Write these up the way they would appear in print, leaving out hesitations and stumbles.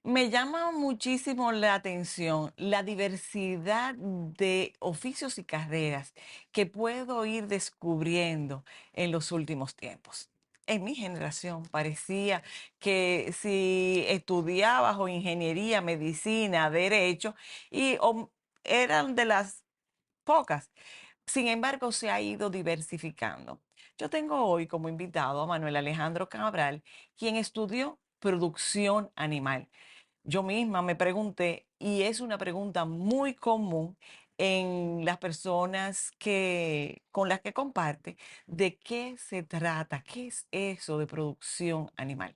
Me llama muchísimo la atención la diversidad de oficios y carreras que puedo ir descubriendo en los últimos tiempos. En mi generación parecía que si estudiabas o ingeniería, medicina, derecho, eran de las pocas. Sin embargo, se ha ido diversificando. Yo tengo hoy como invitado a Manuel Alejandro Cabral, quien estudió producción animal. Yo misma me pregunté, y es una pregunta muy común en las personas con las que comparte, de qué se trata, qué es eso de producción animal.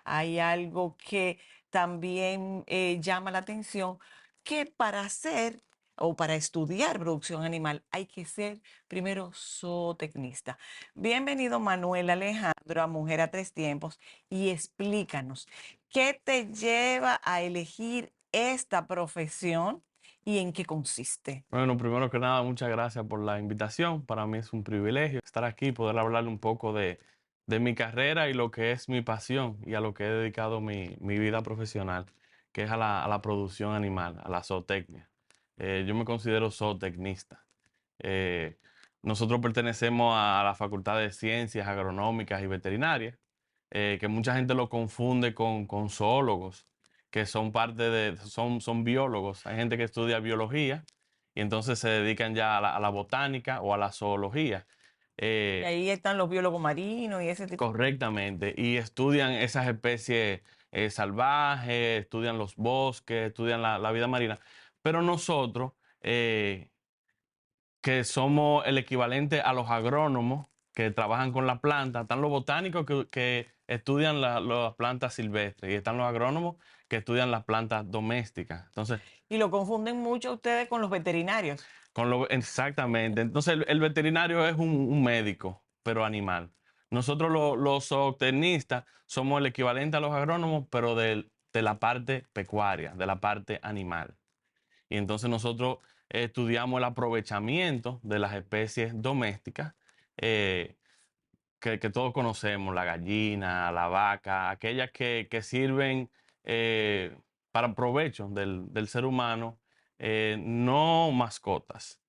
Hay algo que también llama la atención, que para hacer o para estudiar producción animal hay que ser primero zootecnista. Bienvenido Manuel Alejandro a Mujer a Tres Tiempos y explícanos. ¿Qué te lleva a elegir esta profesión y en qué consiste? Bueno, primero que nada, muchas gracias por la invitación. Para mí es un privilegio estar aquí y poder hablar un poco de mi carrera y lo que es mi pasión y a lo que he dedicado mi vida profesional, que es a la producción animal, a la zootecnia. Yo me considero zootecnista. Eh, Nosotros pertenecemos a la Facultad de Ciencias Agronómicas y Veterinarias, que mucha gente lo confunde con zoólogos, que son son biólogos. Hay gente que estudia biología y entonces se dedican ya a la botánica o a la zoología. Y Eh, ahí están los biólogos marinos y ese tipo. Correctamente, y estudian esas especies salvajes, estudian los bosques, estudian la vida marina. Pero nosotros, que somos el equivalente a los agrónomos que trabajan con la planta. Están los botánicos que estudian las plantas silvestres y están los agrónomos que estudian las plantas domésticas. Entonces, Y lo confunden mucho ustedes con los veterinarios. exactamente. Entonces, el veterinario es un médico, pero animal. Nosotros los zootecnistas somos el equivalente a los agrónomos, pero de la parte pecuaria, de la parte animal. Y entonces nosotros estudiamos el aprovechamiento de las especies domésticas eh, que todos conocemos, la gallina, la vaca, aquellas que sirven para provecho del ser humano, no mascotas,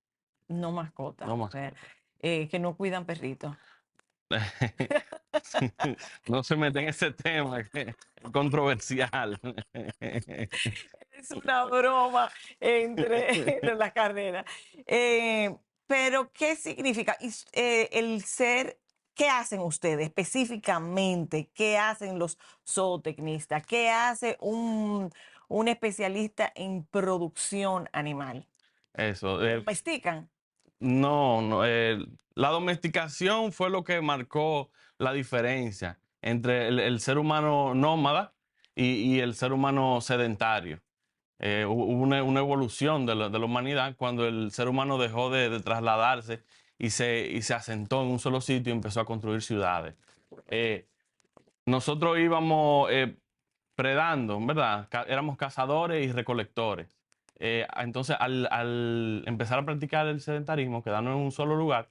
No mascotas, no o sea, mascotas. que no cuidan perritos. No se meten en ese tema que es controversial. Es una broma entre las carreras. Eh, pero, ¿qué significa? El ser, ¿qué hacen ustedes específicamente? ¿Qué hacen los zootecnistas? ¿Qué hace un especialista en producción animal? Eso. ¿Domestican? No, no, la domesticación fue lo que marcó la diferencia entre el ser humano nómada y el ser humano sedentario. Hubo una evolución de la humanidad cuando el ser humano dejó de trasladarse y se asentó en un solo sitio y empezó a construir ciudades. Eh, Nosotros íbamos predando, ¿verdad? Éramos cazadores y recolectores. Entonces, al empezar a practicar el sedentarismo, quedarnos en un solo lugar,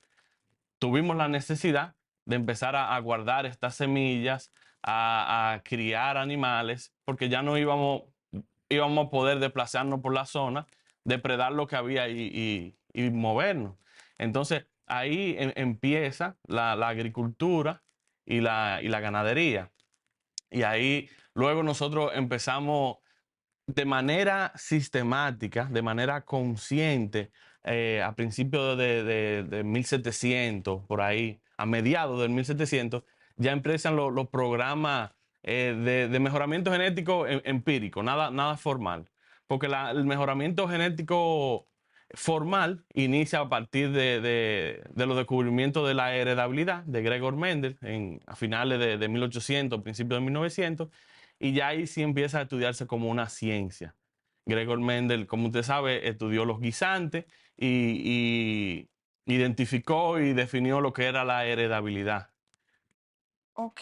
tuvimos la necesidad de empezar a guardar estas semillas, a criar animales, porque ya no íbamos a poder desplazarnos por la zona, depredar lo que había y movernos. Entonces, ahí empieza la agricultura y la ganadería. Y ahí luego nosotros empezamos de manera sistemática, de manera consciente, a principios de 1700, por ahí, a mediados del 1700, ya empiezan los programas de mejoramiento genético empírico, nada formal. Porque el mejoramiento genético formal inicia a partir de los descubrimientos de la heredabilidad de Gregor Mendel a finales de 1800, principios de 1900, y ya ahí sí empieza a estudiarse como una ciencia. Gregor Mendel, como usted sabe, estudió los guisantes y identificó y definió lo que era la heredabilidad. Ok.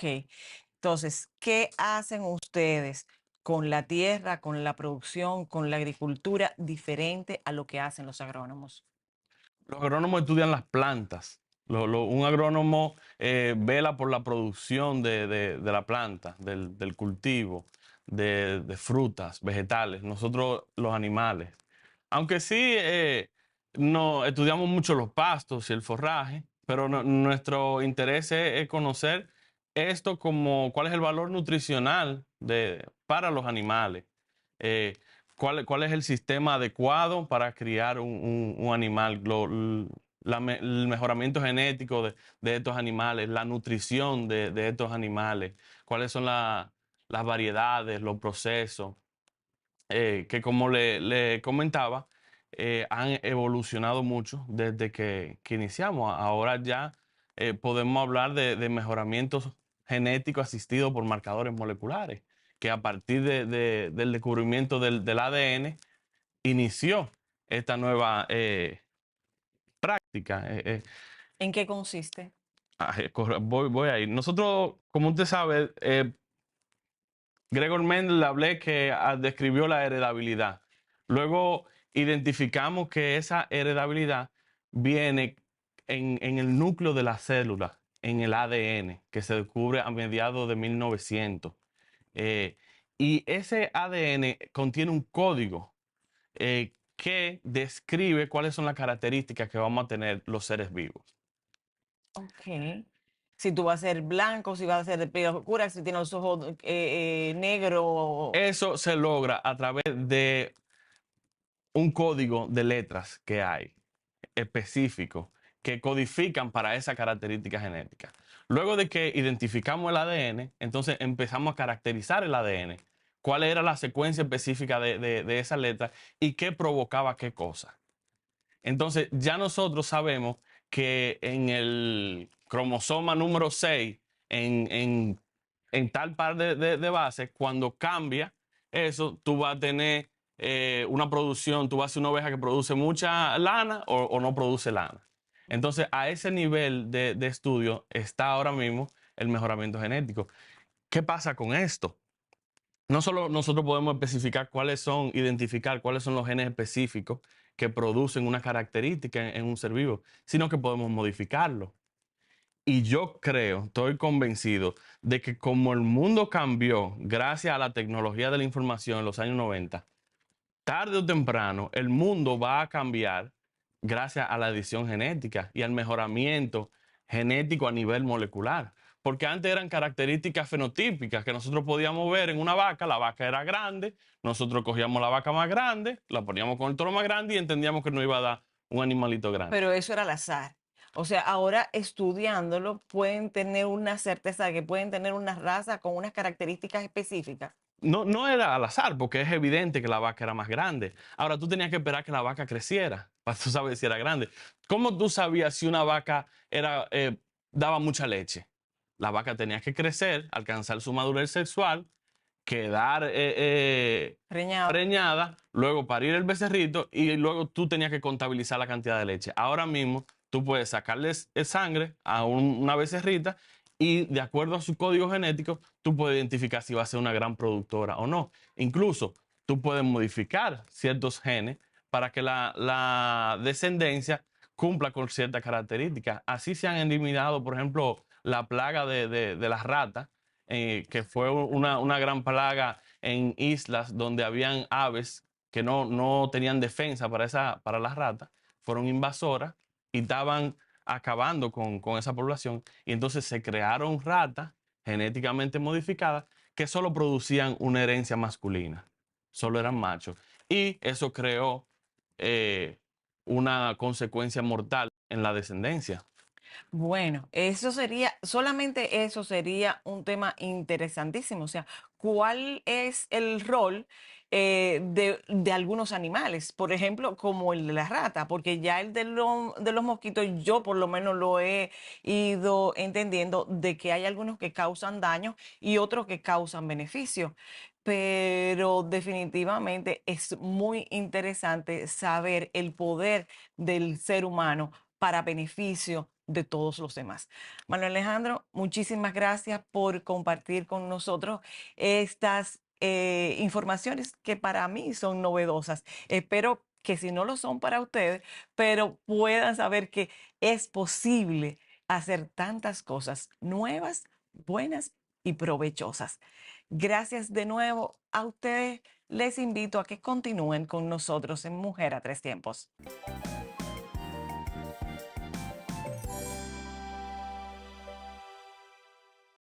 Entonces, ¿qué hacen ustedes con la tierra, con la producción, con la agricultura diferente a lo que hacen los agrónomos? Los agrónomos estudian las plantas. Un agrónomo vela por la producción de la planta, del cultivo, de frutas, vegetales, nosotros los animales. Aunque sí no, estudiamos mucho los pastos y el forraje, pero nuestro interés es conocer esto como cuál es el valor nutricional para los animales, eh, cuál es el sistema adecuado para criar un animal, el mejoramiento genético de estos animales, la nutrición de estos animales, cuáles son las variedades, los procesos que como le comentaba, han evolucionado mucho desde que iniciamos. Ahora ya podemos hablar de mejoramientos genéticos asistidos por marcadores moleculares, que a partir del descubrimiento del ADN inició esta nueva práctica. ¿En qué consiste? Voy a ir. Nosotros, como usted sabe, Gregor Mendel hablé que describió la heredabilidad. Luego identificamos que esa heredabilidad viene en el núcleo de la célula, en el ADN, que se descubre a mediados de 1900. Eh, y ese ADN contiene un código que describe cuáles son las características que vamos a tener los seres vivos. Ok. Si tú vas a ser blanco, si vas a ser de piel oscura, si tienes los ojos negros. Eso se logra a través de un código de letras que hay específico que codifican para esa característica genética. Luego de que identificamos el ADN, entonces empezamos a caracterizar el ADN, cuál era la secuencia específica de esa letra y qué provocaba qué cosa. Entonces ya nosotros sabemos que en el cromosoma número 6, en tal par de bases, cuando cambia eso, tú vas a tener una producción, tú vas a ser una oveja que produce mucha lana o no produce lana. Entonces, a ese nivel de estudio está ahora mismo el mejoramiento genético. ¿Qué pasa con esto? No solo nosotros podemos especificar identificar cuáles son los genes específicos que producen una característica en un ser vivo, sino que podemos modificarlo. Y yo creo, estoy convencido de que como el mundo cambió gracias a la tecnología de la información en los años 90, tarde o temprano el mundo va a cambiar gracias a la edición genética y al mejoramiento genético a nivel molecular. Porque antes eran características fenotípicas que nosotros podíamos ver en una vaca, la vaca era grande, nosotros cogíamos la vaca más grande, la poníamos con el toro más grande y entendíamos que nos iba a dar un animalito grande. Pero eso era al azar. O sea, ahora estudiándolo pueden tener una certeza de que pueden tener una raza con unas características específicas. No era al azar, porque es evidente que la vaca era más grande. Ahora tú tenías que esperar que la vaca creciera para tú saber si era grande. ¿Cómo tú sabías si una vaca daba mucha leche? La vaca tenía que crecer, alcanzar su madurez sexual, quedar Preñado. preñada, luego parir el becerrito y luego tú tenías que contabilizar la cantidad de leche. Ahora mismo tú puedes sacarle sangre a una becerrita y de acuerdo a su código genético, tú puedes identificar si va a ser una gran productora o no. Incluso tú puedes modificar ciertos genes para que la descendencia cumpla con ciertas características. Así se han eliminado, por ejemplo, la plaga de las ratas, que fue una gran plaga en islas donde habían aves que no tenían defensa para las ratas, fueron invasoras y estaban acabando con esa población. Y entonces se crearon ratas genéticamente modificadas que solo producían una herencia masculina, solo eran machos. Y eso creó eh, una consecuencia mortal en la descendencia. Bueno, eso sería, solamente eso sería un tema interesantísimo. O sea, ¿cuál es el rol de algunos animales? Por ejemplo, como el de la rata, porque ya el de los mosquitos, yo por lo menos lo he ido entendiendo de que hay algunos que causan daño y otros que causan beneficio. Pero definitivamente es muy interesante saber el poder del ser humano para beneficio de todos los demás. Manuel Alejandro, muchísimas gracias por compartir con nosotros estas informaciones que para mí son novedosas. Espero que si no lo son para ustedes, pero puedan saber que es posible hacer tantas cosas nuevas, buenas y provechosas. Gracias de nuevo a ustedes. Les invito a que continúen con nosotros en Mujer a Tres Tiempos.